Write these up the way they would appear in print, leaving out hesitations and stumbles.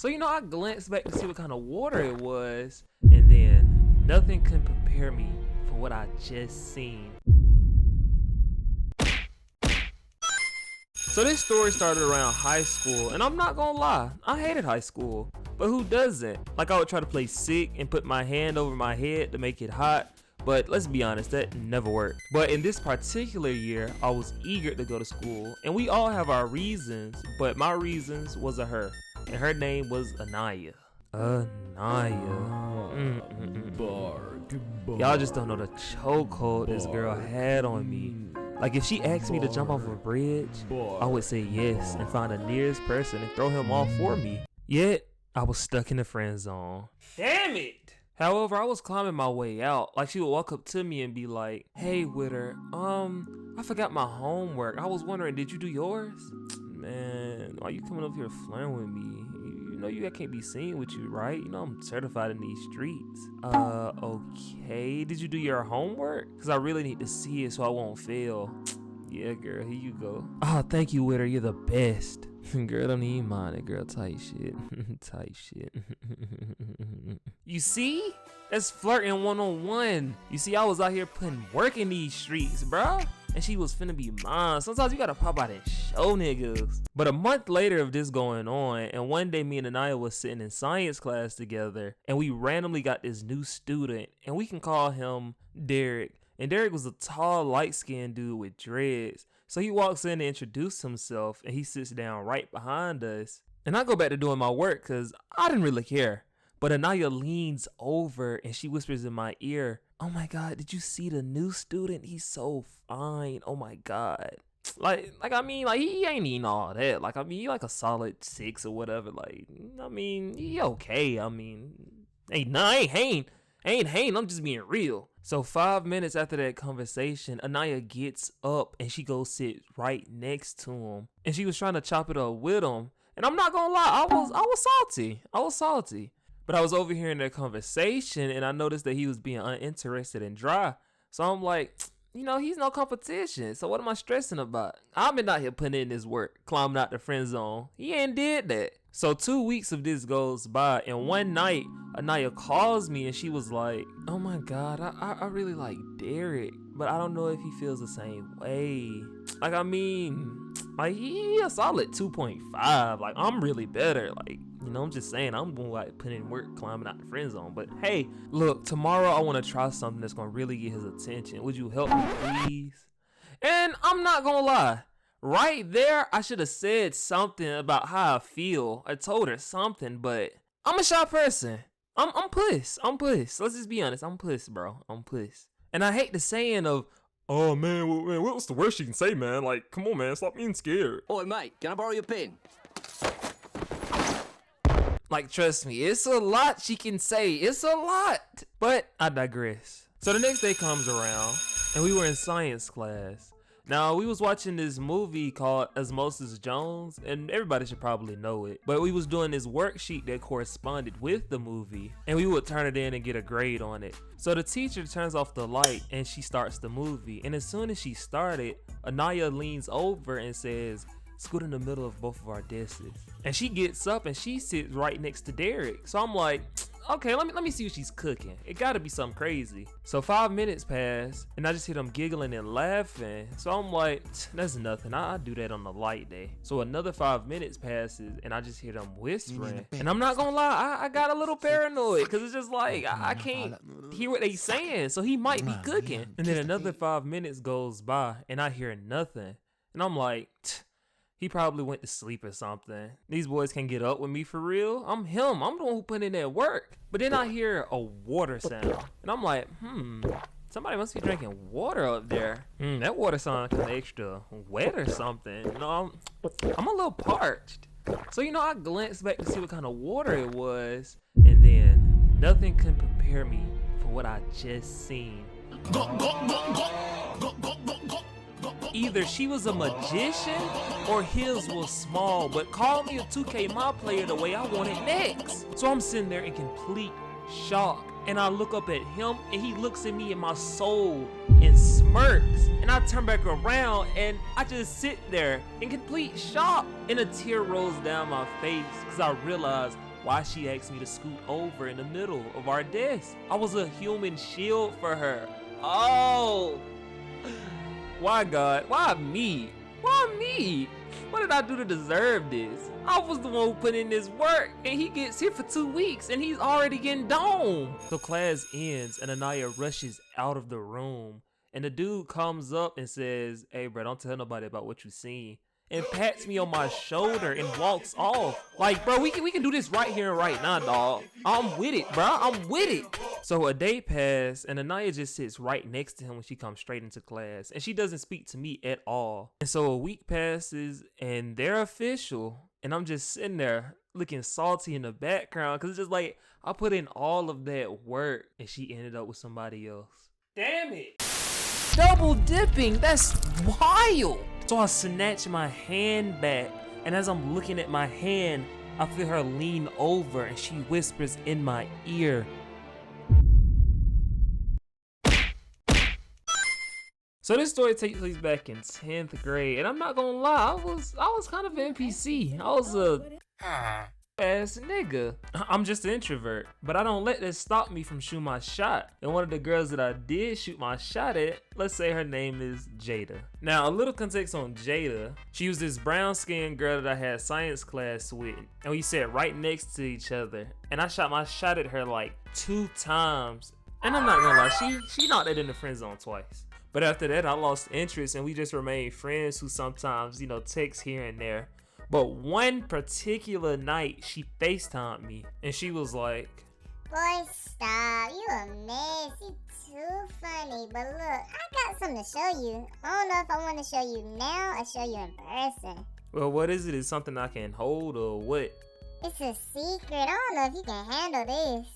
So I glanced back to see what kind of water it was, and then nothing can prepare me for what I just seen. So this story started around high school, and I'm not gonna lie, I hated high school. But who doesn't? Like, I would try to play sick and put my hand over my head to make it hot, but let's be honest, that never worked. But in this particular year, I was eager to go to school, and we all have our reasons, but my reasons was a her, and her name was Anaya. Y'all just don't know the chokehold this girl had on me. Like, if she asked me to jump off a bridge, I would say yes and find the nearest person and throw him off for me. Yet, I was stuck in the friend zone. Damn it! However, I was climbing my way out. Like, she would walk up to me and be like, "Hey, Witter, I forgot my homework. I was wondering, did you do yours?" Man, why you coming up here flirting with me? I can't be seen with you, right? I'm certified in these streets. Okay. Did you do your homework? Because I really need to see it so I won't fail. Yeah, girl, here you go. Oh, thank you, Witter. You're the best. Girl, don't even mind it, girl. Tight shit. Tight shit. You see? That's flirting 101. You see, I was out here putting work in these streets, bro. And she was finna be mine. Sometimes you gotta pop out and show niggas. But a month later of this going on, and one day me and Anaya was sitting in science class together, and we randomly got this new student, and we can call him Derek. And Derek was a tall, light-skinned dude with dreads. So he walks in to introduce himself, and he sits down right behind us. And I go back to doing my work because I didn't really care. But Anaya leans over and she whispers in my ear, "Oh my God, did you see the new student? He's so fine. Oh my God." Like he ain't even all that. He like a solid 6 or whatever. He okay. I ain't hating. I'm just being real. So 5 minutes after that conversation, Anaya gets up and she goes sit right next to him. And she was trying to chop it up with him. And I'm not gonna lie, I was salty. But I was overhearing their conversation and I noticed that he was being uninterested and dry. So I'm like, he's no competition. So what am I stressing about? I've been out here putting in this work, climbing out the friend zone. He ain't did that. So 2 weeks of this goes by, and one night, Anaya calls me and she was like, "Oh my God, I really like Derek, but I don't know if he feels the same way." He a solid 2.5. I'm really better. I'm just saying, I'm going to put in work climbing out the friend zone. But hey, look, tomorrow I want to try something that's going to really get his attention. Would you help me, please? And I'm not going to lie. Right there, I should have said something about how I feel. I told her something, but I'm a shy person. I'm puss. Let's just be honest. I'm puss, bro. I'm puss. And I hate the saying of, "Oh, man, what's the worst you can say, man? Come on, man, stop being scared." Oi, mate, can I borrow your pen? Trust me, it's a lot she can say. It's a lot. But I digress. So the next day comes around, and we were in science class. Now, we was watching this movie called Osmosis Jones, and everybody should probably know it. But we was doing this worksheet that corresponded with the movie, and we would turn it in and get a grade on it. So the teacher turns off the light, and she starts the movie. And as soon as she started, Anaya leans over and says, "Scoot in the middle of both of our desks." And she gets up and she sits right next to Derek. So I'm like, okay, let me see what she's cooking. It gotta be something crazy. So 5 minutes pass and I just hear them giggling and laughing. So I'm like, that's nothing. I do that on the light day. So another 5 minutes passes and I just hear them whispering. And I'm not gonna lie, I got a little paranoid because it's just I can't hear what they saying. So he might be cooking. And then another 5 minutes goes by and I hear nothing. And I'm like, he probably went to sleep or something. These boys can't get up with me for real. I'm him. I'm the one who put in that work. But then I hear a water sound. And I'm like, somebody must be drinking water up there. That water sounds kind of extra wet or something. I'm a little parched. So, I glanced back to see what kind of water it was. And then nothing can prepare me for what I just seen. Either she was a magician or his was small, but call me a 2K my player the way I want it next. So I'm sitting there in complete shock and I look up at him and he looks at me in my soul and smirks. And I turn back around and I just sit there in complete shock and a tear rolls down my face because I realize why she asked me to scoot over in the middle of our desk. I was a human shield for her. Oh, why God? Why me? Why me? What did I do to deserve this? I was the one who put in this work, and he gets here for 2 weeks and he's already getting domed. So class ends and Anaya rushes out of the room, and the dude comes up and says, "Hey bro, don't tell nobody about what you seen," and pats me on my shoulder and walks off. Like, bro, we can do this right here and right now, dog. I'm with it, bro. I'm with it. So a day passed, and Anaya just sits right next to him when she comes straight into class, and she doesn't speak to me at all. And so a week passes, and they're official, and I'm just sitting there looking salty in the background, because it's just like, I put in all of that work, and she ended up with somebody else. Damn it. Double dipping, that's wild. So I snatch my hand back, and as I'm looking at my hand, I feel her lean over and she whispers in my ear, so this story takes place back in 10th grade, and I'm not gonna lie, I was kind of an NPC. I was a ass nigga. I'm just an introvert, but I don't let this stop me from shooting my shot. And one of the girls that I did shoot my shot at, let's say her name is Jayda. Now, a little context on Jayda. She was this brown skinned girl that I had science class with, and we sat right next to each other, and I shot my shot at her like 2 times. And I'm not gonna lie, she knocked it in the friend zone twice. But after that, I lost interest, and we just remained friends who sometimes, text here and there. But one particular night, she FaceTimed me, and she was like, "Boy, stop. You a mess. You too funny. But look, I got something to show you. I don't know if I want to show you now or show you in person." "Well, what is it? Is something I can hold or what?" "It's a secret. I don't know if you can handle this."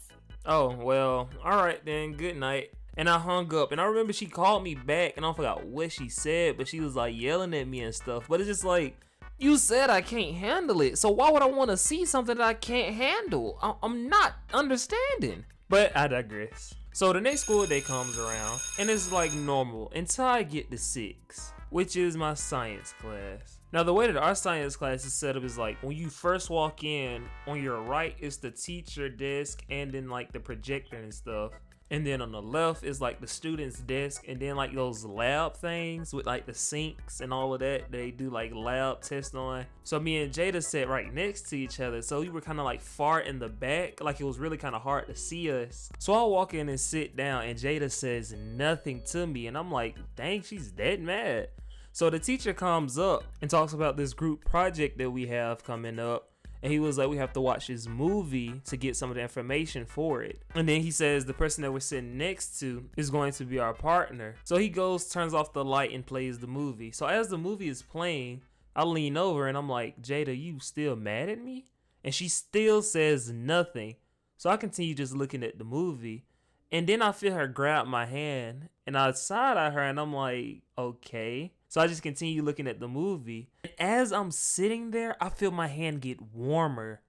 "Oh, well, alright then, good night." And I hung up, and I remember she called me back, and I forgot what she said, but she was like yelling at me and stuff. But it's just like, you said I can't handle it, so why would I want to see something that I can't handle? I'm not understanding. But I digress. So the next school day comes around, and it's like normal until I get to 6, which is my science class. Now the way that our science class is set up is like, when you first walk in, on your right is the teacher desk and then like the projector and stuff. And then on the left is like the student's desk, and then like those lab things with like the sinks and all of that they do like lab tests on. So me and Jayda sat right next to each other, so we were kind of like far in the back, like it was really kind of hard to see us. So I walk in and sit down, and Jayda says nothing to me, and I'm like, dang, she's dead mad. So the teacher comes up and talks about this group project that we have coming up. And he was like, we have to watch this movie to get some of the information for it. And then he says the person that we're sitting next to is going to be our partner. So he goes, turns off the light, and plays the movie. So as the movie is playing, I lean over and I'm like, Jayda, you still mad at me? And she still says nothing. So I continue just looking at the movie. And then I feel her grab my hand, and I side-eye her, and I'm like, okay. So I just continue looking at the movie. And as I'm sitting there, I feel my hand get warmer,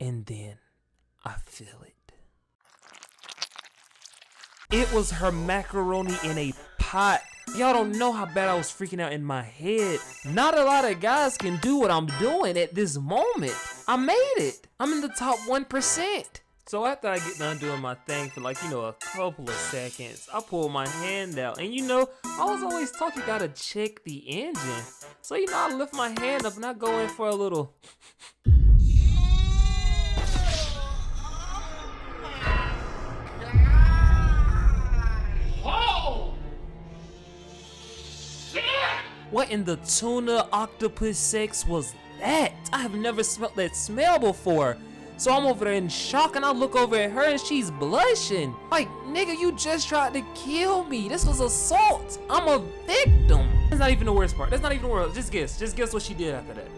and then I feel it. It was her macaroni in a pot. Y'all don't know how bad I was freaking out in my head. Not a lot of guys can do what I'm doing at this moment. I made it. I'm in the top 1%. So after I get done doing my thing for like, a couple of seconds, I pull my hand out. And I was always taught you gotta check the engine. So I lift my hand up and I go in for a little. Oh! Shit! What in the tuna octopus sex was that? I have never smelled that smell before. So I'm over there in shock, and I look over at her and she's blushing. Like, nigga, you just tried to kill me. This was assault. I'm a victim. That's not even the worst part. That's not even the worst. Just guess what she did after that.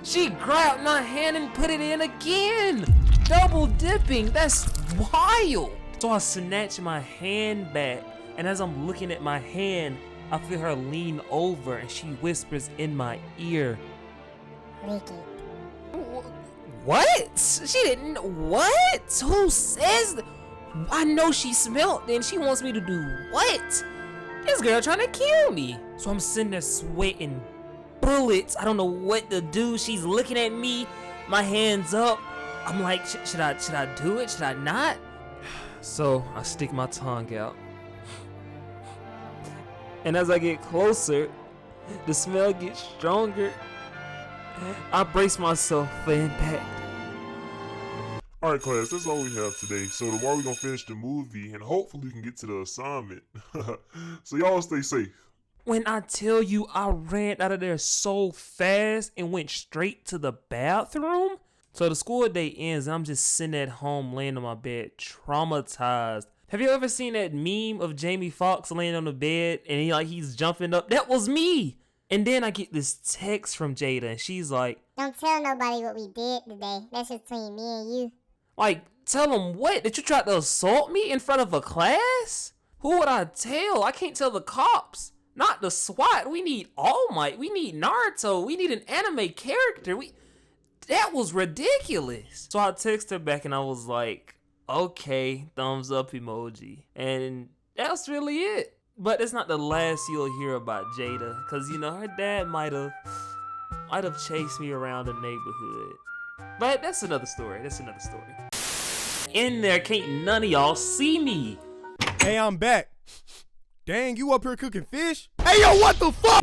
She grabbed my hand and put it in again. Double dipping, that's wild. So I snatch my hand back, and as I'm looking at my hand, I feel her lean over and she whispers in my ear, "Lick it." What? She didn't. What? Who says that? I know she smelled and she wants me to do what? This girl trying to kill me. So I'm sitting there sweating bullets. I don't know what to do. She's looking at me. my hands up. I'm like, should I do it? Should I not? So I stick my tongue out. And as I get closer, the smell gets stronger. I brace myself for impact. Alright class, that's all we have today. So tomorrow we're gonna finish the movie and hopefully we can get to the assignment. So y'all stay safe. When I tell you I ran out of there so fast and went straight to the bathroom. So the school day ends and I'm just sitting at home laying on my bed traumatized. Have you ever seen that meme of Jamie Foxx laying on the bed and he's jumping up? That was me. And then I get this text from Jayda and she's like, "Don't tell nobody what we did today. That's just between me and you." Like, tell them what? That you tried to assault me in front of a class? Who would I tell? I can't tell the cops. Not the SWAT. We need All Might. We need Naruto. We need an anime character. That was ridiculous. So I texted her back and I was like, okay, thumbs up emoji. And that's really it. But it's not the last you'll hear about Jayda. Because, her dad might have chased me around the neighborhood. But that's another story. In there, can't none of y'all see me. Hey, I'm back. Dang, you up here cooking fish? Hey, yo, what the fuck?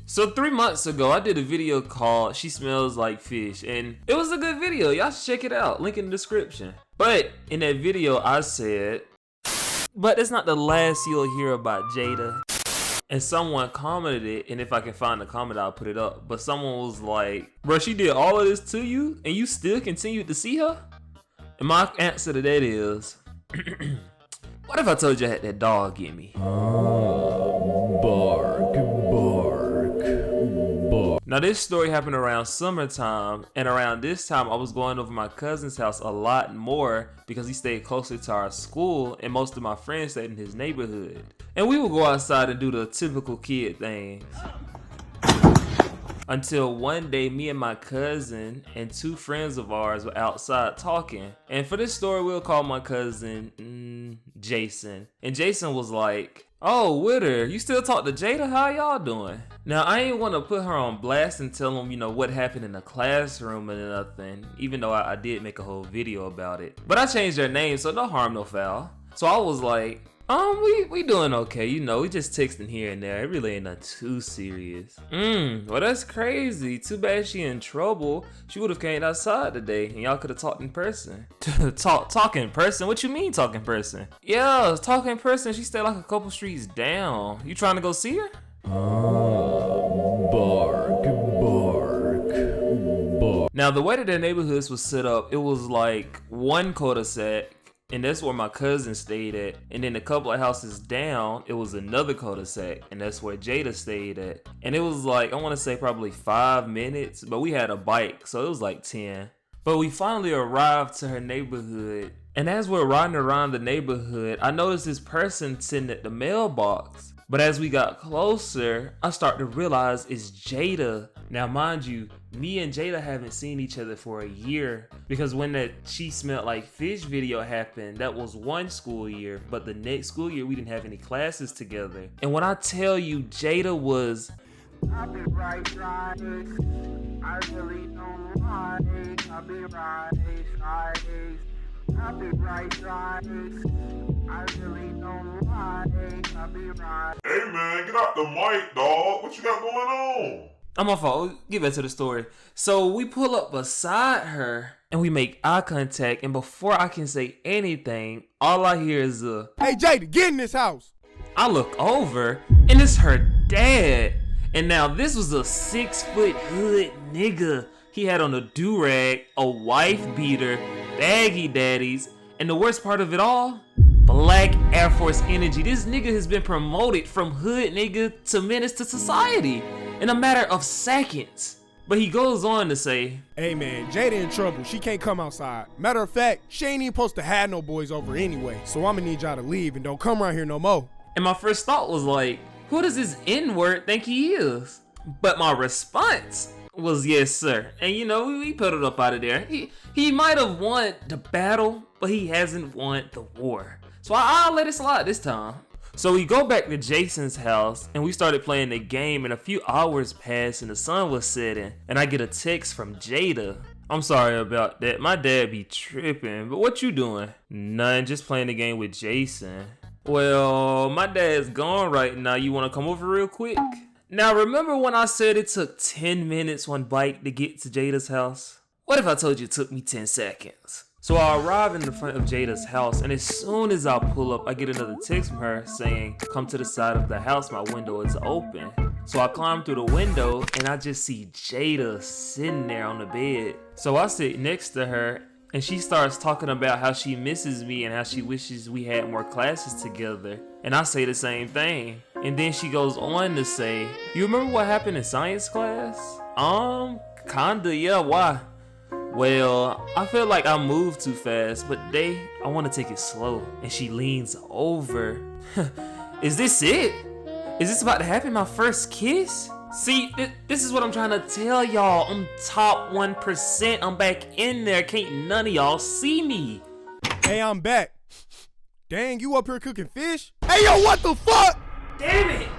So 3 months ago, I did a video called She Smells Like Fish, and it was a good video. Y'all should check it out. Link in the description. But in that video, I said, but it's not the last you'll hear about Jayda. And someone commented it, and if I can find the comment, I'll put it up. But someone was like, bro, she did all of this to you, and you still continued to see her? And my answer to that is, what if I told you I had that dog in me? Bark, bark, bark. Now this story happened around summertime, and around this time I was going over my cousin's house a lot more because he stayed closer to our school and most of my friends stayed in his neighborhood. And we would go outside and do the typical kid things. Until one day, me and my cousin and 2 friends of ours were outside talking. And for this story, we'll call my cousin Jason. And Jason was like, "Oh, Witter, you still talk to Jayda? How y'all doing?" Now, I ain't want to put her on blast and tell them, what happened in the classroom and nothing, even though I did make a whole video about it. But I changed her name, so no harm, no foul. So I was like, we doing okay, we just texting here and there. It really ain't nothing too serious. Well, that's crazy. Too bad she in trouble. She would have came outside today and y'all could have talked in person. Talk in person? What you mean talk in person? Yeah, talk in person. She stayed like a couple streets down. You trying to go see her? Bark, bark, bark. Now, the way that their neighborhoods was set up, it was like one cul-de-sac, and that's where my cousin stayed at. And then a couple of houses down, it was another cul-de-sac, and that's where Jayda stayed at. And it was like, I want to say probably 5 minutes, but we had a bike, so it was like 10. But we finally arrived to her neighborhood. And as we're riding around the neighborhood, I noticed this person sitting at the mailbox. But as we got closer, I start to realize it's Jayda. Now, mind you, me and Jayda haven't seen each other for a year because when that She Smelled Like Fish video happened, that was one school year, but the next school year we didn't have any classes together. And when I tell you Jayda was, I be right, I really don't like. I be right, I be right, I really don't like. I be right. Hey man, get out the mic, dog. What you got going on? I'm my fault. Get back to the story. So we pull up beside her and we make eye contact, and before I can say anything, all I hear is Hey Jayda, get in this house. I look over and it's her dad. And now this was a 6-foot hood nigga. He had on a do-rag, a wife beater, baggy daddies, and the worst part of it all, Black Air Force energy. This nigga has been promoted from hood nigga to menace to society in a matter of seconds. But he goes on to say, Hey man, Jayda in trouble. She can't come outside. Matter of fact, she ain't even supposed to have no boys over anyway. So I'ma need y'all to leave and don't come around here no more. And my first thought was like, who does this N-word think he is? But my response was yes sir. And we pedaled up out of there. He might have won the battle, but he hasn't won the war. So I'll let it slide this time. So we go back to Jason's house and we started playing the game, and a few hours passed and the sun was setting and I get a text from Jayda. I'm sorry about that. My dad be tripping, but what you doing? Nothing, just playing the game with Jason. Well, my dad's gone right now. You want to come over real quick? Now, remember when I said it took 10 minutes on bike to get to Jayda's house? What if I told you it took me 10 seconds? So I arrive in the front of Jayda's house, and as soon as I pull up, I get another text from her saying, come to the side of the house, my window is open. So I climb through the window, and I just see Jayda sitting there on the bed. So I sit next to her, and she starts talking about how she misses me and how she wishes we had more classes together. And I say the same thing. And then she goes on to say, you remember what happened in science class? Kinda, yeah, why? Well, I feel like I moved too fast, but today I want to take it slow. And she leans over. Is this it? Is this about to happen, my first kiss? See, this is what I'm trying to tell y'all. I'm top 1%. I'm back in there. Can't none of y'all see me. Hey, I'm back. Dang, you up here cooking fish? Hey, yo, what the fuck? Damn it.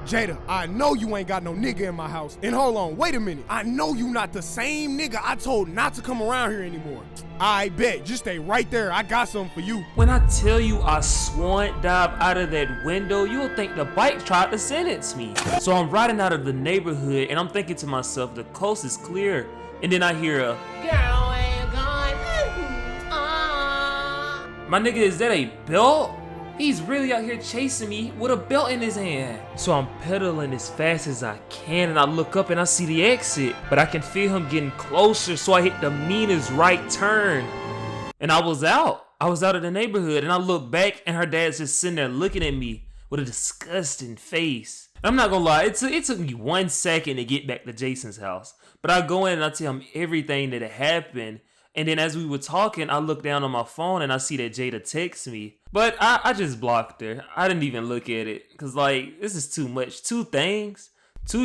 Jayda, I know you ain't got no nigga in my house. And hold on, wait a minute. I know you not the same nigga I told not to come around here anymore. I bet, just stay right there. I got something for you. When I tell you I swan dive out of that window, you'll think the bike tried to sentence me. So I'm riding out of the neighborhood and I'm thinking to myself, the coast is clear. And then I hear a, girl, where you going? My nigga, is that a belt? He's really out here chasing me with a belt in his hand. So I'm pedaling as fast as I can and I look up and I see the exit. But I can feel him getting closer, so I hit the meanest right turn. And I was out. I was out of the neighborhood and I look back and her dad's just sitting there looking at me with a disgusting face. I'm not gonna lie, it took me 1 second to get back to Jason's house. But I go in and I tell him everything that had happened. And then as we were talking, I look down on my phone and I see that Jayda texts me. But I just blocked her. I didn't even look at it. Cause like, this is too much. Two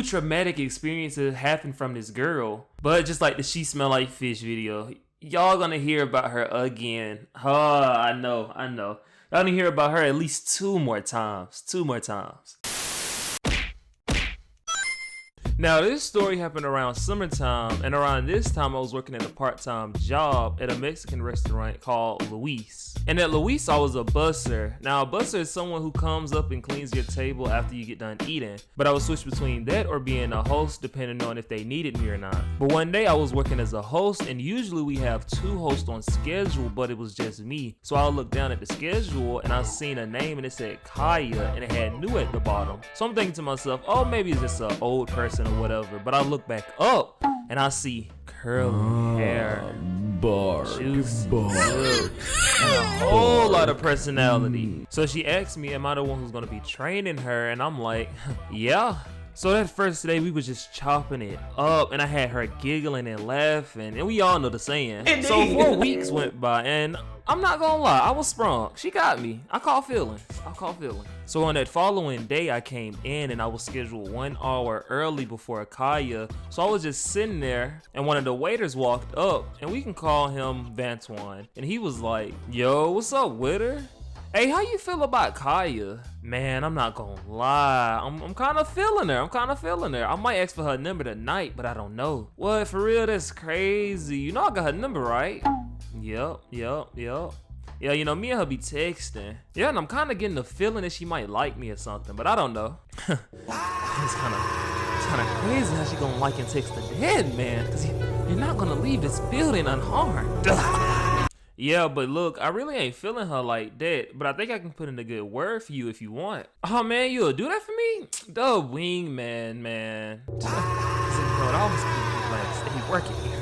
traumatic experiences happened from this girl. But just like the She Smell Like Fish video, y'all gonna hear about her again. Oh, I know. Y'all gonna hear about her at least 2 more times. 2 more times. Now, this story happened around summertime, and around this time I was working at a part-time job at a Mexican restaurant called Luis. And at Luis, I was a busser. Now, a busser is someone who comes up and cleans your table after you get done eating. But I would switch between that or being a host depending on if they needed me or not. But one day I was working as a host, and usually we have 2 hosts on schedule, but it was just me. So I looked down at the schedule and I seen a name and it said Kaya and it had new at the bottom. So I'm thinking to myself, oh, maybe it's just an old person or whatever. But I look back up and I see curly hair, juicy looks, and a whole lot of personality. So she asked me, am I the one who's gonna be training her? And I'm like, yeah. So that first day we was just chopping it up and I had her giggling and laughing, and we all know the saying. Indeed. So 4 weeks went by and I'm not gonna lie, I was sprung. She got me. I caught feelings. So on that following day I came in and I was scheduled 1 hour early before Kaya. So I was just sitting there and one of the waiters walked up, and we can call him Vantuan. And he was like, yo, what's up with her? Hey, how you feel about Kaya? Man, I'm not gonna lie. I'm kind of feeling her. I might ask for her number tonight, but I don't know. What, for real? That's crazy. You know I got her number, right? Yep. Yeah, you know, me and her be texting. Yeah, and I'm kind of getting the feeling that she might like me or something, but I don't know. It's kind of crazy how she gonna like and text the dead man, because you're not gonna leave this building unharmed. Yeah, but look, I really ain't feeling her like that, but I think I can put in a good word for you if you want. Oh man, you'll do that for me? The wingman, man. I always keep like stay working here.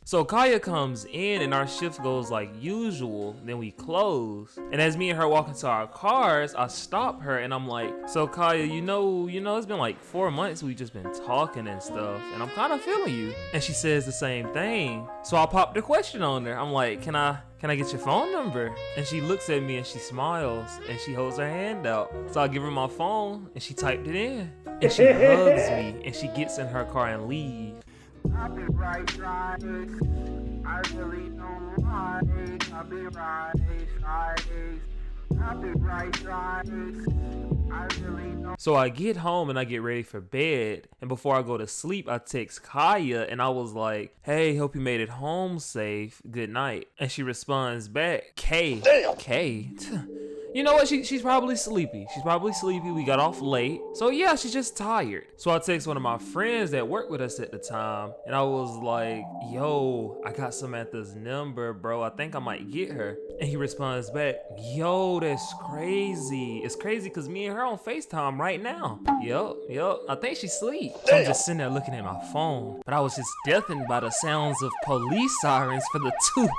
So Kaya comes in and our shift goes like usual, then we close. And as me and her walk into our cars, I stop her and I'm like, so Kaya, you know, it's been like 4 months we've just been talking and stuff, and I'm kind of feeling you. And she says the same thing. So I popped the question on her. I'm like, can I get your phone number? And she looks at me and she smiles and she holds her hand out. So I give her my phone and she typed it in. And she hugs me and she gets in her car and leaves. I'll be right. I really don't like. I'll be right. So I get home and I get ready for bed, and before I go to sleep, I text Kaya and I was like, "Hey, hope you made it home safe. Good night." And she responds back, "K, K." You know what? She's probably sleepy. She's probably sleepy. We got off late. So yeah, she's just tired. So I text one of my friends that worked with us at the time, and I was like, "Yo, I got Samantha's number, bro. I think I might get her." And he responds back, "Yo, that's crazy. It's crazy because me and her on FaceTime right now." Yup. I think she's asleep. So I'm just sitting there looking at my phone, but I was just deafened by the sounds of police sirens for the two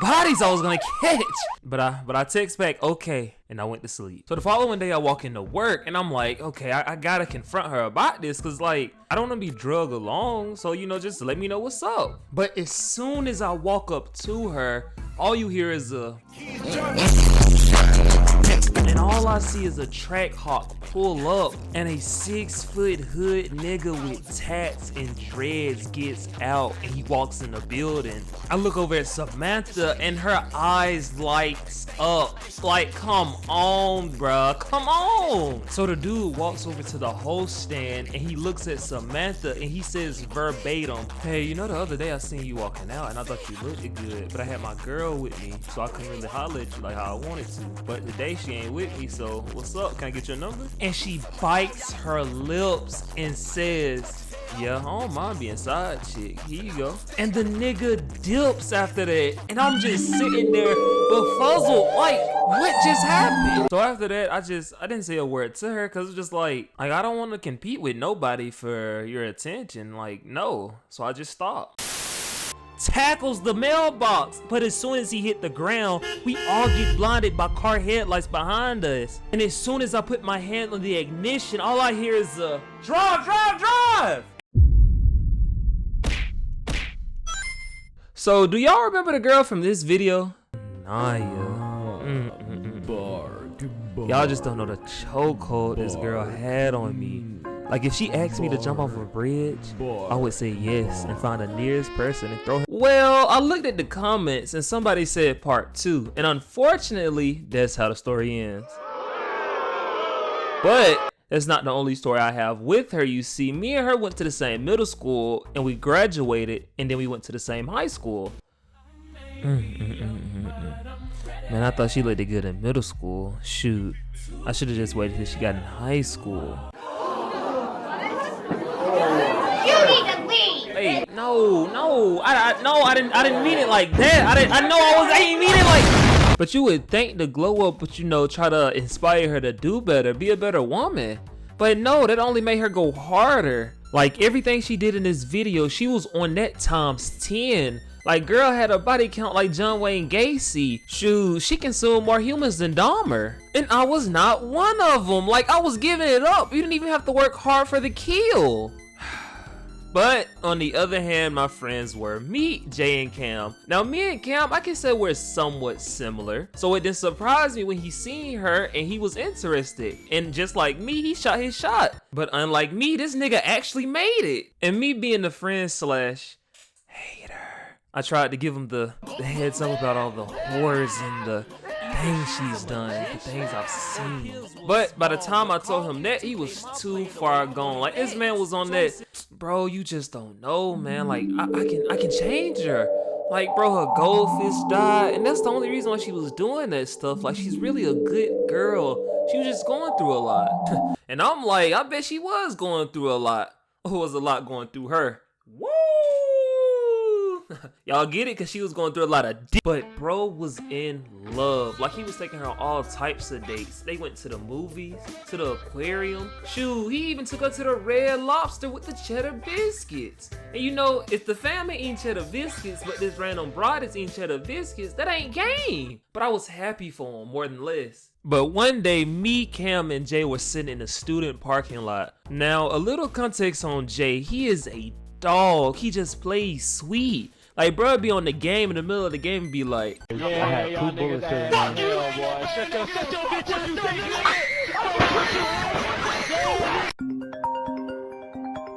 bodies I was gonna catch. But I text back, "Okay," and I went to sleep. So the following day I walk into work and I'm like, okay, I gotta confront her about this, cause like I don't wanna be drug along, so you know, just let me know what's up. But as soon as I walk up to her, all you hear is a and all I see is a track hawk pull up and a 6-foot hood nigga with tats and dreads gets out and he walks in the building. I look over at Samantha and her eyes lights up. Like, come on, bruh, come on. So the dude walks over to the host stand and he looks at Samantha and he says verbatim, "Hey, you know the other day I seen you walking out and I thought you looked good, but I had my girl with me, so I couldn't really holler at you like how I wanted to. But today she ain't with me, so what's up? Can I get your number?" And she bites her lips and says, "Yeah, I don't mind being side chick. Here you go." And the nigga dips after that, and I'm just sitting there befuzzled, like, what just happened? So after that, I didn't say a word to her, cause it's just like I don't want to compete with nobody for your attention, like, no. So I just stopped. Tackles the mailbox, but as soon as he hit the ground, we all get blinded by car headlights behind us. And as soon as I put my hand on the ignition, all I hear is drive. So do y'all remember the girl from this video? Naya. Y'all just don't know the chokehold this girl had on me. Like, if she asked me to jump off a bridge, I would say yes and find the nearest person and throw him. Well, I looked at the comments and somebody said part 2, and unfortunately, that's how the story ends. But that's not the only story I have with her. You see, me and her went to the same middle school and we graduated, and then we went to the same high school. Man, I thought she looked good in middle school. Shoot, I should have just waited till she got in high school. You need to leave. Hey, no, I didn't mean it like that. I didn't mean it like. But you would think the glow up, but you know, try to inspire her to do better, be a better woman. But no, that only made her go harder. Like, everything she did in this video, she was on that times 10. Like, girl had a body count like John Wayne Gacy. Shoot, she consumed more humans than Dahmer. And I was not one of them. Like, I was giving it up. You didn't even have to work hard for the kill. But on the other hand, my friends were Meet, Jay, and Cam. Now, me and Cam, I can say we're somewhat similar. So it didn't surprise me when he seen her and he was interested. And just like me, he shot his shot. But unlike me, this nigga actually made it. And me being the friend slash hater, I tried to give him the heads up about all the horrors and the things she's done, the things I've seen. But by the time I told him that, he was too far gone. Like, this man was on that, bro, you just don't know, man. Like, I can change her. Like, bro, her goldfish died, and that's the only reason why she was doing that stuff. Like, she's really a good girl. She was just going through a lot. And I'm like, I bet she was going through a lot. Or was a lot going through her. Woo! Y'all get it? Cause she was going through a lot of but bro was in love. Like, he was taking her on all types of dates. They went to the movies, to the aquarium. Shoot, he even took her to the Red Lobster with the cheddar biscuits. And you know, if the family eating cheddar biscuits, but this random broad is eating cheddar biscuits, that ain't game. But I was happy for him more than less. But one day, me, Cam, and Jay were sitting in a student parking lot. Now, a little context on Jay. He is a dog. He just plays sweet. Like, bro be on the game, in the middle of the game, and be like, I had 2 bullets in my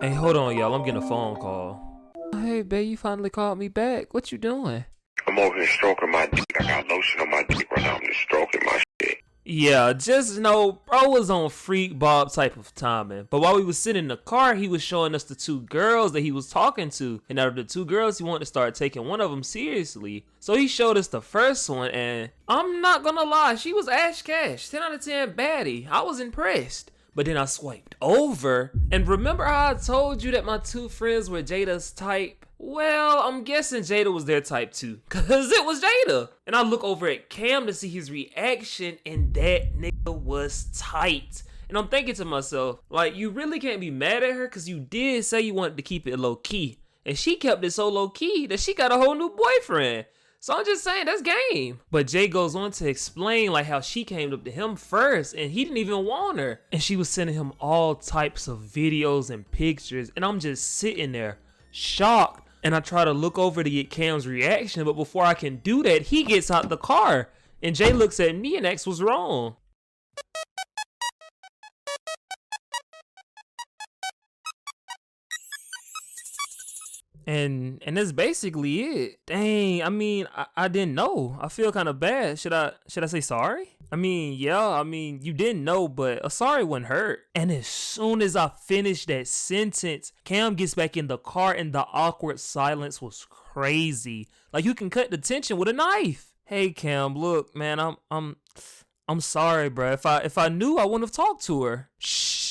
Hey, hold on, y'all. I'm getting a phone call. Hey, babe, you finally called me back. What you doing? I'm over here stroking my dick. I got lotion on my dick right now. I'm just stroking my shit. Yeah, just know bro was on Freak Bob type of timing. But while we was sitting in the car, he was showing us the 2 girls that he was talking to. And out of the 2 girls, he wanted to start taking one of them seriously. So he showed us the first one, and I'm not gonna lie, she was Ash Cash, 10 out of 10 baddie. I was impressed. But then I swiped over, and remember how I told you that my 2 friends were Jayda's type? Well, I'm guessing Jayda was their type too, cause it was Jayda. And I look over at Cam to see his reaction, and that nigga was tight. And I'm thinking to myself, like, you really can't be mad at her, cause you did say you wanted to keep it low key. And she kept it so low key that she got a whole new boyfriend. So I'm just saying, that's game. But Jay goes on to explain like how she came up to him first and he didn't even want her. And she was sending him all types of videos and pictures. And I'm just sitting there shocked. And I try to look over to get Cam's reaction. But before I can do that, he gets out the car. And Jay looks at me and asks what's wrong. And that's basically it. Dang, I mean, I didn't know. I feel kind of bad. Should I say sorry? I mean, yeah, you didn't know, but a sorry wouldn't hurt. And as soon as I finished that sentence, Cam gets back in the car and the awkward silence was crazy. Like you can cut the tension with a knife. Hey Cam, look, man, I'm sorry, bro. If I knew, I wouldn't have talked to her. Shh.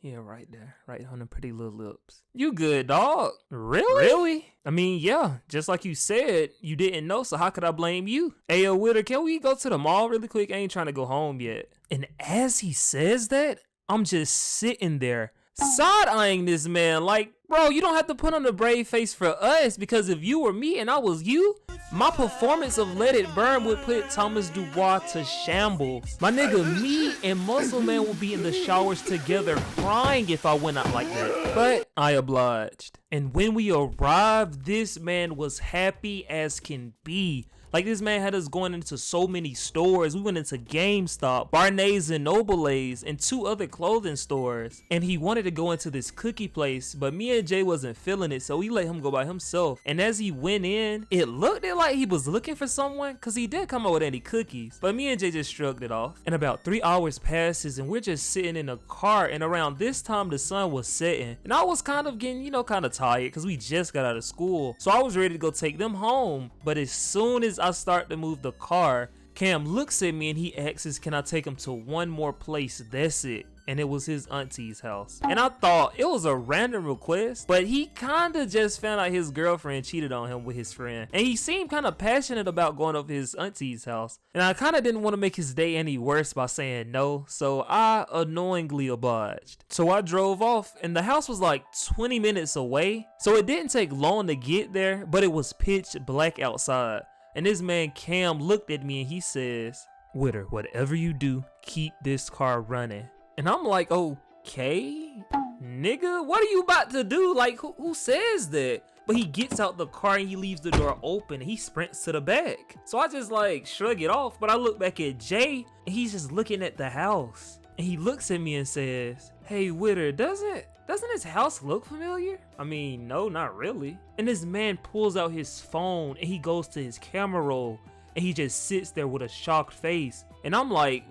Yeah, right there. Right on the pretty little lips. You good, dog? Really? I mean, yeah, just like you said, you didn't know, so how could I blame you? Hey, yo, Witter, can we go to the mall really quick? I ain't trying to go home yet. And as he says that, I'm just sitting there, side-eyeing this man like, bro, you don't have to put on a brave face for us, because if you were me and I was you, my performance of Let It Burn would put Thomas Dubois to shambles. My nigga, me and Muscle Man will be in the showers together crying if I went out like that. But I obliged. And when we arrived, this man was happy as can be. Like, this man had us going into so many stores. We went into GameStop, Barney's and Noble's, and 2 other clothing stores. And he wanted to go into this cookie place, but me and Jay wasn't feeling it, so we let him go by himself. And as he went in, it looked like he was looking for someone, because he did come out with any cookies. But me and Jay just shrugged it off. And about 3 hours passes, and we're just sitting in a car, and around this time, the sun was setting. And I was kind of getting, kind of tired, because we just got out of school. So I was ready to go take them home. But as soon as I start to move the car, Cam looks at me and he asks, can I take him to one more place? That's it. And it was his auntie's house. And I thought it was a random request, but he kind of just found out his girlfriend cheated on him with his friend. And he seemed kind of passionate about going up his auntie's house. And I kind of didn't want to make his day any worse by saying no, so I annoyingly obliged. So I drove off, and the house was like 20 minutes away. So it didn't take long to get there, but it was pitch black outside. And this man Cam looked at me and he says, Witter, whatever you do, keep this car running. And I'm like, okay, nigga, what are you about to do? Like, who says that? But he gets out the car and he leaves the door open and he sprints to the back. So I just like shrug it off, but I look back at Jay and he's just looking at the house. And he looks at me and says, hey, Witter, doesn't his house look familiar? I mean, no, not really. And this man pulls out his phone and he goes to his camera roll and he just sits there with a shocked face. And I'm like,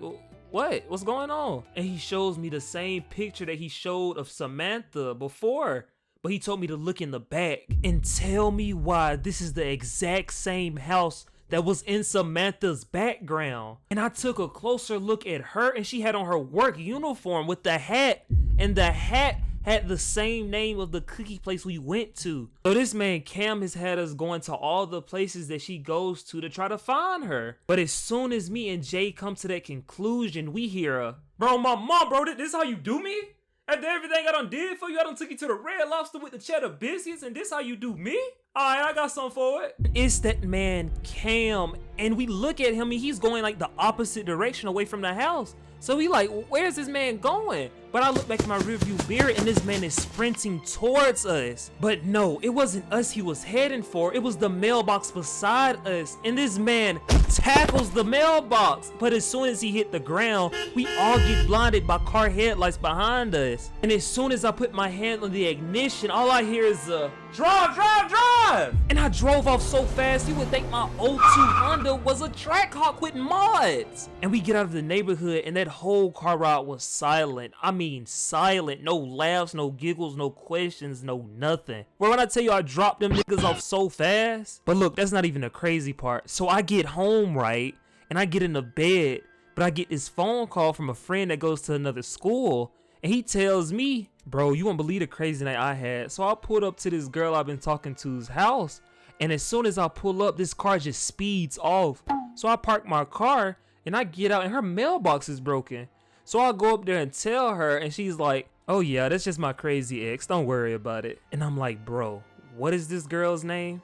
what's going on? And he shows me the same picture that he showed of Samantha before, but he told me to look in the back and tell me why this is the exact same house that was in Samantha's background. And I took a closer look at her and she had on her work uniform with the hat, and the hat had the same name of the cookie place we went to. So this man Cam has had us going to all the places that she goes to try to find her. But as soon as me and Jay come to that conclusion, we hear a, bro, my mom, bro, this is how you do me? After everything I done did for you, I done took you to the Red Lobster with the cheddar biscuits, and this how you do me? Alright, I got something for it. It's that man Cam, and we look at him and he's going like the opposite direction away from the house. So we like, where's this man going? But I look back in my rearview mirror and this man is sprinting towards us. But no, it wasn't us he was heading for. It was the mailbox beside us. And this man tackles the mailbox. But as soon as he hit the ground, we all get blinded by car headlights behind us. And as soon as I put my hand on the ignition, all I hear is drive, drive, drive! And I drove off so fast, you would think my 02 Honda was a track hawk with mods. And we get out of the neighborhood and that whole car ride was silent. I mean silent. No laughs, no giggles, no questions, no nothing. Well, when I tell you I dropped them niggas off so fast. But look, that's not even the crazy part. So I get home, right? And I get into bed. But I get this phone call from a friend that goes to another school. And he tells me, bro, you won't believe the crazy night I had. So I pulled up to this girl I've been talking to's house. And as soon as I pull up, this car just speeds off. So I park my car and I get out and her mailbox is broken. So I go up there and tell her and she's like, oh yeah, that's just my crazy ex. Don't worry about it. And I'm like, bro, what is this girl's name?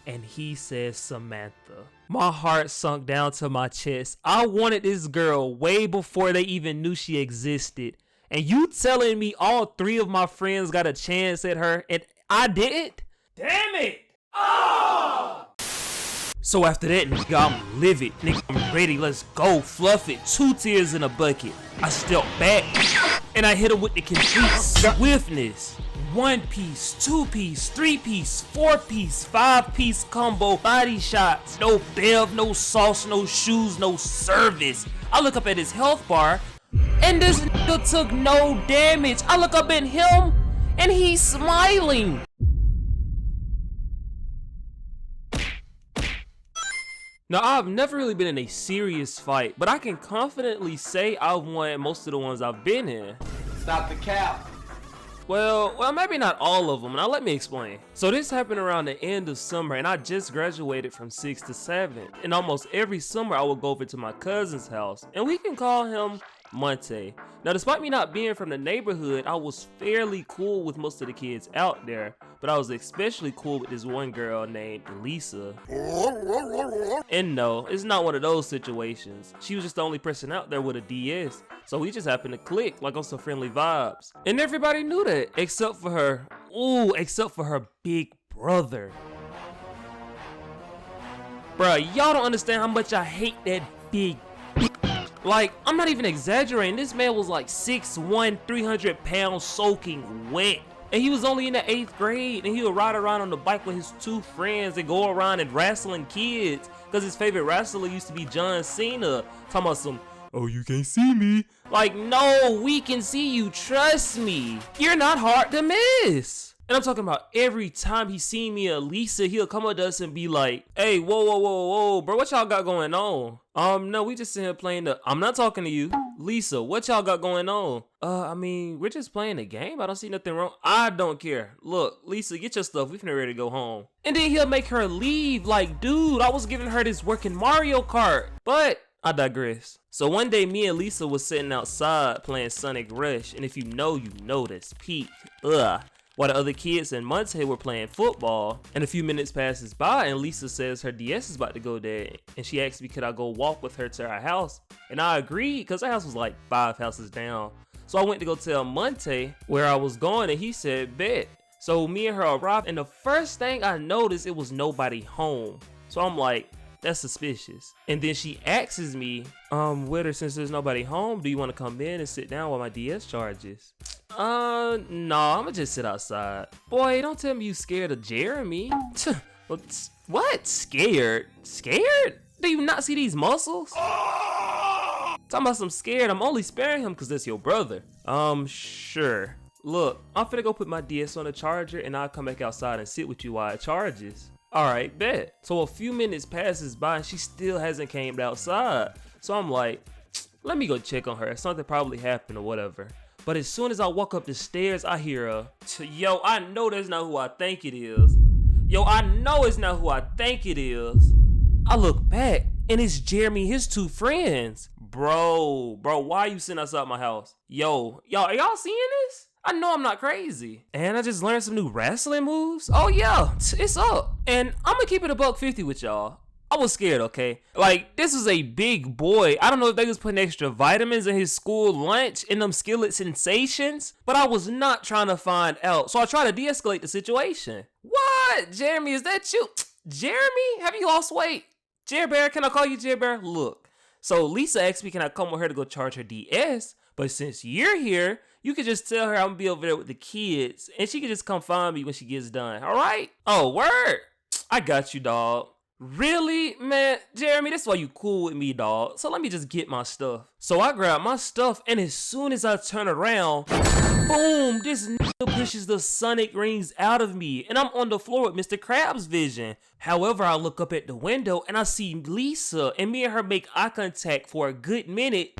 And he says Samantha. My heart sunk down to my chest. I wanted this girl way before they even knew she existed. And you telling me all 3 of my friends got a chance at her and I didn't? Damn it! Oh! So after that, nigga, I'm livid. Nigga, I'm ready. Let's go. Fluff it. 2 tears in a bucket. I step back and I hit him with the complete swiftness. 1-piece, 2-piece, 3-piece, 4-piece, 5-piece combo body shots. No bev, no sauce, no shoes, no service. I look up at his health bar. And this nigga took no damage. I look up at him and he's smiling. Now, I've never really been in a serious fight, but I can confidently say I've won most of the ones I've been in. Stop the cap. Well, maybe not all of them. Now, let me explain. So this happened around the end of summer, and I just graduated from 6th to 7th. And almost every summer, I would go over to my cousin's house, and we can call him Monte. Now, despite me not being from the neighborhood, I was fairly cool with most of the kids out there, but I was especially cool with this one girl named Lisa. And no, it's not one of those situations. She was just the only person out there with a DS, so we just happened to click like on some friendly vibes. And everybody knew that, except for her. Ooh, except for her big brother. Bruh, y'all don't understand how much I hate that big. Like, I'm not even exaggerating. This man was like 6'1", 300 pounds, soaking wet. And he was only in the 8th grade. And he would ride around on the bike with his 2 friends and go around and wrestling kids. Because his favorite wrestler used to be John Cena. Talking about some, oh, you can't see me. Like, no, we can see you. Trust me. You're not hard to miss. And I'm talking about every time he see me or Lisa, he'll come up to us and be like, hey, whoa, bro, what y'all got going on? No, we just sitting here playing I'm not talking to you. Lisa, what y'all got going on? I mean, we're just playing the game. I don't see nothing wrong. I don't care. Look, Lisa, get your stuff. We finna ready to go home. And then he'll make her leave. Like, dude, I was giving her this working Mario Kart. But I digress. So one day, me and Lisa was sitting outside playing Sonic Rush. And if you know that's peak. While the other kids and Monte were playing football, and a few minutes passes by and Lisa says her DS is about to go dead, and she asked me could I go walk with her to her house, and I agreed because her house was like 5 houses down. So I went to go tell Monte where I was going and he said bet. So me and her arrived and the first thing I noticed, it was nobody home. So I'm like, that's suspicious. And then she asks me, Witter, since there's nobody home, do you want to come in and sit down while my DS charges? No, I'ma just sit outside. Boy, don't tell me you scared of Jeremy. What? Scared? Scared? Do you not see these muscles? Talking about some scared, I'm only sparing him because that's your brother. Sure. Look, I'm finna go put my DS on the charger and I'll come back outside and sit with you while it charges. Alright, bet. So a few minutes passes by and she still hasn't came outside. So I'm like, let me go check on her. Something probably happened or whatever. But as soon as I walk up the stairs, I hear a, yo, I know that's not who I think it is. Yo, I know it's not who I think it is. I look back and it's Jeremy and his 2 friends. Bro, why are you sitting outside my house? Yo, are y'all seeing this? I know I'm not crazy. And I just learned some new wrestling moves. Oh yeah, it's up. And I'm gonna keep it $150 with y'all. I was scared, okay? Like, this was a big boy. I don't know if they was putting extra vitamins in his school lunch in them skillet sensations, but I was not trying to find out. So I tried to de-escalate the situation. What? Jeremy, is that you? Jeremy? Have you lost weight? Jer Bear, can I call you Jer Bear? Look. So Lisa asked me, can I come with her to go charge her DS? But since you're here, you could just tell her I'm gonna be over there with the kids, and she can just come find me when she gets done, all right? Oh, word. I got you, dog. Really? Man, Jeremy, that's why you cool with me, dog. So let me just get my stuff. So I grab my stuff, and as soon as I turn around, boom, this nigga pushes the sonic rings out of me, and I'm on the floor with Mr. Krabs' vision. However, I look up at the window, and I see Lisa, and me and her make eye contact for a good minute,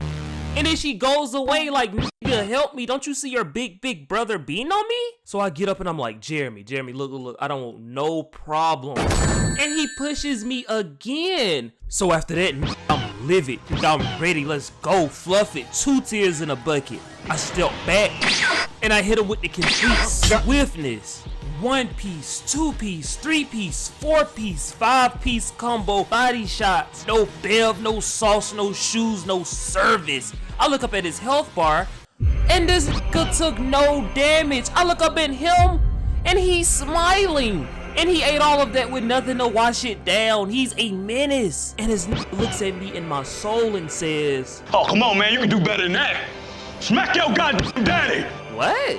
and then she goes away like, nigga, help me. Don't you see your big brother beating on me? So I get up and I'm like, Jeremy, look, I don't want no problem. And he pushes me again. So after that, I'm livid. I'm ready. Let's go. Fluff it. 2 tears in a bucket. I step back and I hit him with the complete swiftness. 1-piece, 2-piece, 3-piece, 4-piece, 5-piece combo body shots. No bev, no sauce, no shoes, no service. I look up at his health bar, and this nigga took no damage. I look up at him, and he's smiling. And he ate all of that with nothing to wash it down. He's a menace. And his nigga looks at me in my soul and says, oh, come on, man, you can do better than that. Smack your goddamn daddy. what?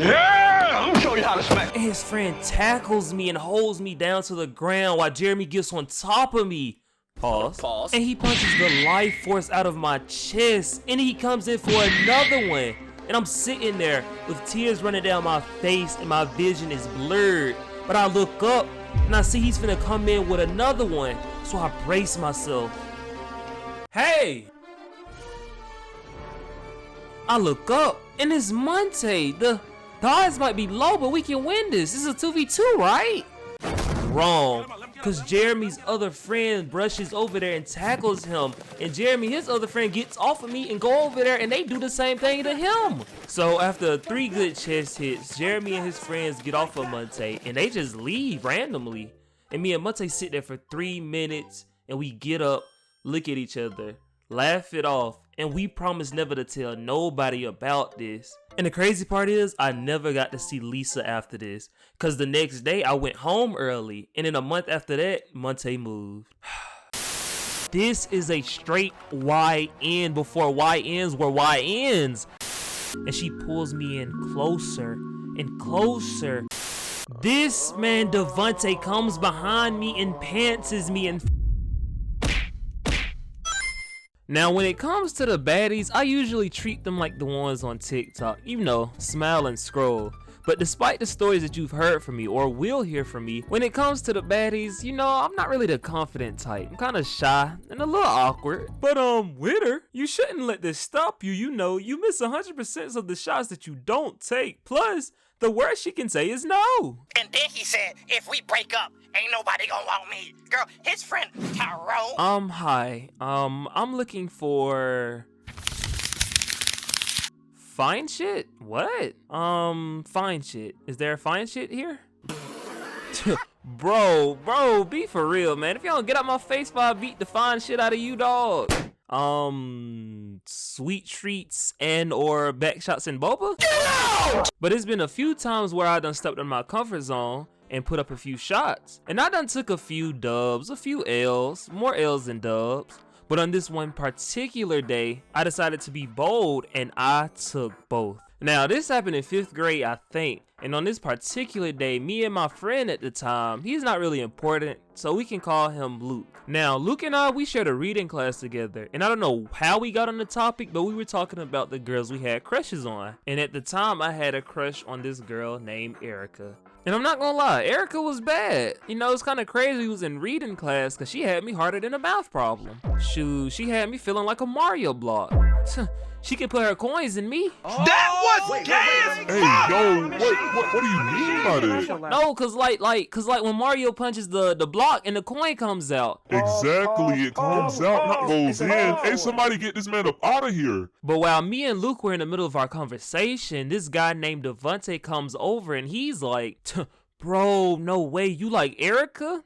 Yeah, I'm gonna show you how to smack. And his friend tackles me and holds me down to the ground while Jeremy gets on top of me. Pause. And he punches the life force out of my chest, and he comes in for another one. And I'm sitting there with tears running down my face, and my vision is blurred. But I look up and I see he's finna come in with another one. So I brace myself. Hey! I look up and it's Monte. The odds might be low, but we can win this. This is a 2v2, right? Wrong. Cause Jeremy's other friend brushes over there and tackles him. And Jeremy, his other friend, gets off of me and go over there and they do the same thing to him. So after 3 good chest hits, Jeremy and his friends get off of Monte and they just leave randomly. And me and Monte sit there for 3 minutes and we get up, look at each other, laugh it off, and we promise never to tell nobody about this. And the crazy part is, I never got to see Lisa after this, cause the next day I went home early, and in a month after that, Monte moved. This is a straight YN before YNs were YNs. And she pulls me in closer and closer. This man Devontae comes behind me and pantses me and now, when it comes to the baddies, I usually treat them like the ones on TikTok, you know, smile and scroll. But despite the stories that you've heard from me or will hear from me, when it comes to the baddies, you know, I'm not really the confident type. I'm kind of shy and a little awkward. But winner, you shouldn't let this stop you. You know, you miss 100% of the shots that you don't take. Plus, the worst she can say is no. And then he said, if we break up, ain't nobody gonna want me. Girl, his friend Tyrone. Hi. I'm looking for fine shit? What? Fine shit. Is there a fine shit here? Bro, be for real, man. If y'all don't get out my face while I beat the fine shit out of you, dog. Sweet treats and or backshots and boba? Get out! But it's been a few times where I done stepped in my comfort zone and put up a few shots. And I done took a few dubs, a few L's, more L's than dubs. But on this one particular day, I decided to be bold and I took both. Now, this happened in 5th grade, I think. And on this particular day, me and my friend at the time, he's not really important, so we can call him Luke. Now, Luke and I, we shared a reading class together. And I don't know how we got on the topic, but we were talking about the girls we had crushes on. And at the time, I had a crush on this girl named Erica. And I'm not gonna lie, Erica was bad. You know, it's kind of crazy we was in reading class because she had me harder than a math problem. Shoot, she had me feeling like a Mario block. She could put her coins in me. That was gay as Hey, yo, what do you mean by that? No, cause like when Mario punches the block and the coin comes out. Exactly, it comes out, not goes in. Hey, somebody get this man up out of here. But while me and Luke were in the middle of our conversation, this guy named Devontae comes over and he's like, bro, no way, you like Erica?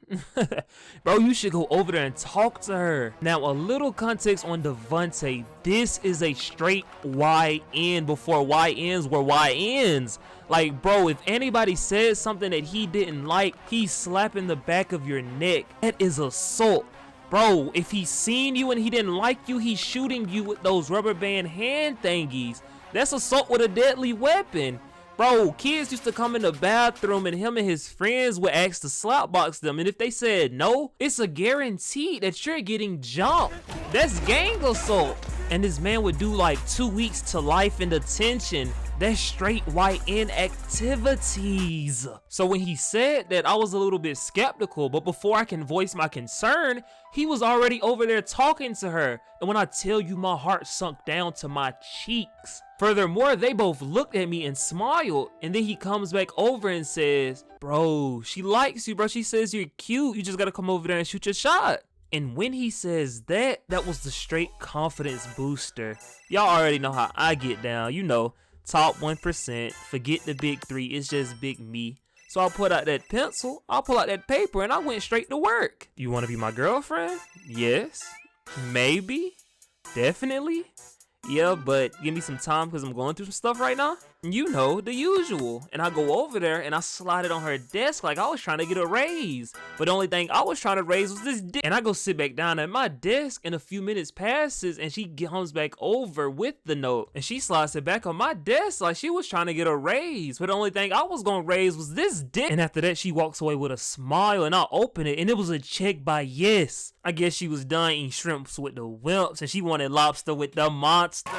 Bro, you should go over there and talk to her. Now, a little context on Devontae. This is a straight YN before YNs were YNs. Like, bro, if anybody says something that he didn't like, he's slapping the back of your neck. That is assault. Bro, if he's seen you and he didn't like you, he's shooting you with those rubber band hand thingies. That's assault with a deadly weapon. Bro, kids used to come in the bathroom and him and his friends would ask to slap box them. And if they said no, it's a guarantee that you're getting jumped. That's gang assault. And this man would do like 2 weeks to life in detention. That's straight YN activities. So when he said that, I was a little bit skeptical, but before I can voice my concern, he was already over there talking to her. And when I tell you, my heart sunk down to my cheeks. Furthermore, they both looked at me and smiled, and then he comes back over and says, bro, she likes you, bro. She says you're cute. You just gotta come over there and shoot your shot. And when he says that, that was the straight confidence booster. Y'all already know how I get down, you know. Top 1%, forget the big 3, it's just big me. So I put out that pencil, I pull out that paper, and I went straight to work. You wanna be my girlfriend? Yes. Maybe. Definitely. Yeah, but give me some time because I'm going through some stuff right now. You know, the usual. And I go over there and I slide it on her desk like I was trying to get a raise. But the only thing I was trying to raise was this dick. And I go sit back down at my desk and a few minutes passes and she comes back over with the note. And she slides it back on my desk like she was trying to get a raise. But the only thing I was going to raise was this dick. And after that, she walks away with a smile and I open it and it was a check by Yes. I guess she was done eating shrimps with the wimps and she wanted lobster with the monster.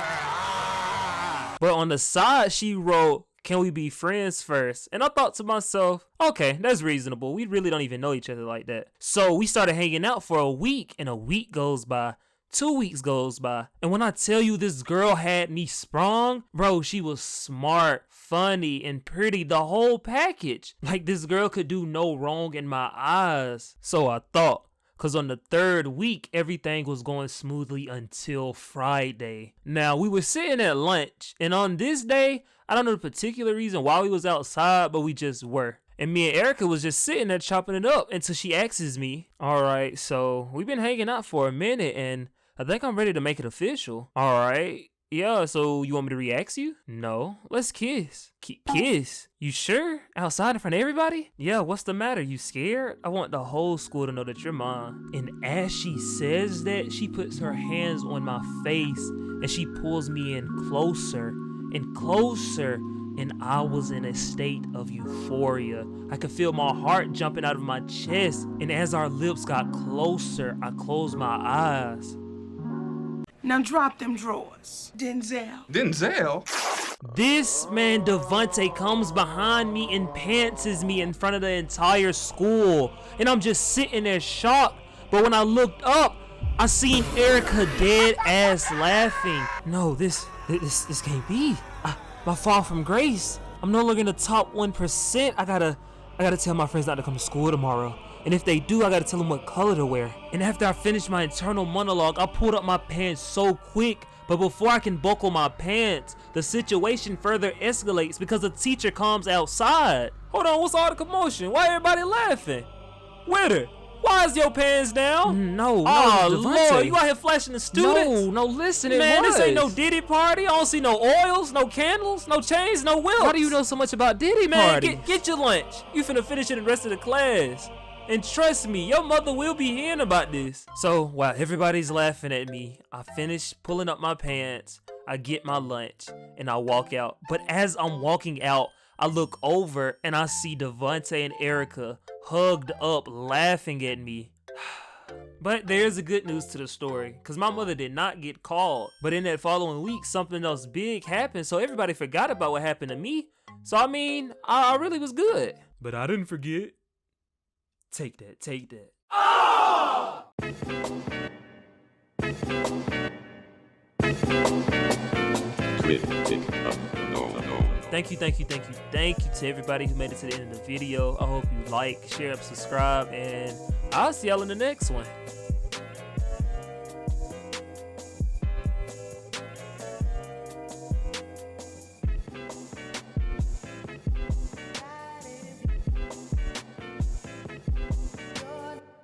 But on the side, she wrote, can we be friends first? And I thought to myself, okay, that's reasonable. We really don't even know each other like that. So we started hanging out for a week, and a week goes by. 2 weeks goes by. And when I tell you this girl had me sprung, bro, she was smart, funny, and pretty, the whole package. Like this girl could do no wrong in my eyes. So I thought. Cause on the 3rd week, everything was going smoothly until Friday. Now, we were sitting at lunch, and on this day, I don't know the particular reason why we was outside, but we just were. And me and Erica was just sitting there chopping it up until she asks me, all right, so we've been hanging out for a minute, and I think I'm ready to make it official. All right. Yeah, so you want me to re-ask you? No. Let's kiss. Kiss? You sure? Outside in front of everybody? Yeah, what's the matter? You scared? I want the whole school to know that you're mine. And as she says that, she puts her hands on my face and she pulls me in closer and closer. And I was in a state of euphoria. I could feel my heart jumping out of my chest. And as our lips got closer, I closed my eyes. Now drop them drawers, Denzel. Denzel? This man, Devontae, comes behind me and pantses me in front of the entire school. And I'm just sitting there shocked. But when I looked up, I seen Erica dead ass laughing. No, this can't be. My fall from grace. I'm no longer in the top 1%. I gotta tell my friends not to come to school tomorrow. And if they do, I gotta tell them what color to wear. And after I finished my internal monologue, I pulled up my pants so quick. But before I can buckle my pants, the situation further escalates because the teacher comes outside. Hold on, what's all the commotion? Why everybody laughing? Witter, why is your pants down? No, Lord, you out here flashing the students? No, listen, man, this ain't no Diddy party. I don't see no oils, no candles, no chains, no wheels. How do you know so much about Diddy party? Man, get your lunch. You finna finish it in the rest of the class. And trust me, your mother will be hearing about this. So while everybody's laughing at me, I finish pulling up my pants, I get my lunch, and I walk out. But as I'm walking out, I look over and I see Devontae and Erica hugged up laughing at me. But there's a good news to the story, because my mother did not get called. But in that following week, something else big happened, so everybody forgot about what happened to me. So I mean, I really was good. But I didn't forget. Take that. Oh! Thank you to everybody who made it to the end of the video. I hope you like, share, subscribe, and I'll see y'all in the next one.